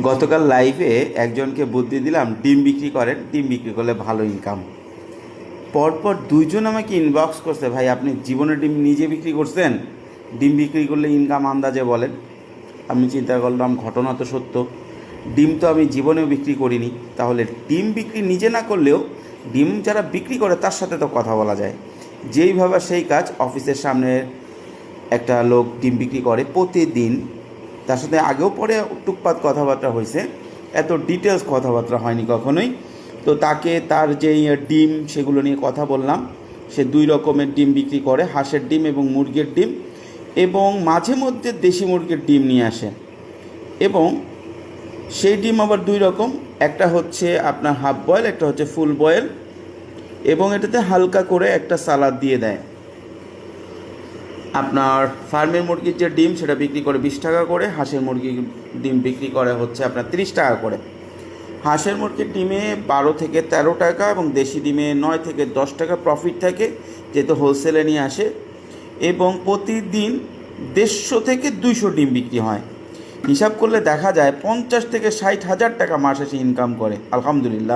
গতকাল লাইভে একজনকে বুদ্ধি দিলাম, ডিম বিক্রি করেন, ডিম বিক্রি করলে ভালো ইনকাম। পরপর দুইজন আমাকে ইনবক্স করছে, ভাই আপনি জীবনে ডিম নিজে বিক্রি করছেন, ডিম বিক্রি করলে ইনকাম আন্দাজে বলেন। আমি চিন্তা করলাম ঘটনা তো সত্য, ডিম তো আমি জীবনেও বিক্রি করিনি, তাহলে ডিম বিক্রি নিজে না করলেও ডিম যারা বিক্রি করে তার সাথে তো কথা বলা যায়। যেইভাবে সেই কাজ, অফিসের সামনে একটা লোক ডিম বিক্রি করে প্রতিদিন, তার সাথে আগেও পরে টুকপাত কথাবার্তা হয়েছে, এত ডিটেলস কথাবার্তা হয়নি কখনোই। তো তাকে তার যেই ডিম সেগুলো নিয়ে কথা বললাম। সে দুই রকমের ডিম বিক্রি করে, হাঁসের ডিম এবং মুরগির ডিম, এবং মাঝে মধ্যে দেশি মুরগির ডিম নিয়ে আসে। এবং সেই ডিম আবার দুই রকম, একটা হচ্ছে আপনার হাফ বয়েল, একটা হচ্ছে ফুল বয়েল, এবং এটাতে হালকা করে একটা সালাদ দিয়ে দেয়। আপনার ফার্মের মুরগির যে ডিম সেটা বিক্রি করে 20 টাকা করে, হাঁসের মুরগির ডিম বিক্রি করে হচ্ছে আপনার 30 টাকা করে। হাঁসের মুরগির ডিমে 12 থেকে 13 টাকা এবং দেশি ডিমে 9 থেকে 10 টাকা প্রফিট থাকে, যেহেতু হোলসেলে নিয়ে আসে। এবং প্রতিদিন 150 থেকে 200 ডিম বিক্রি হয়। হিসাব করলে দেখা যায় 50 থেকে 60 হাজার টাকা মাস এসে ইনকাম করে, আলহামদুলিল্লাহ।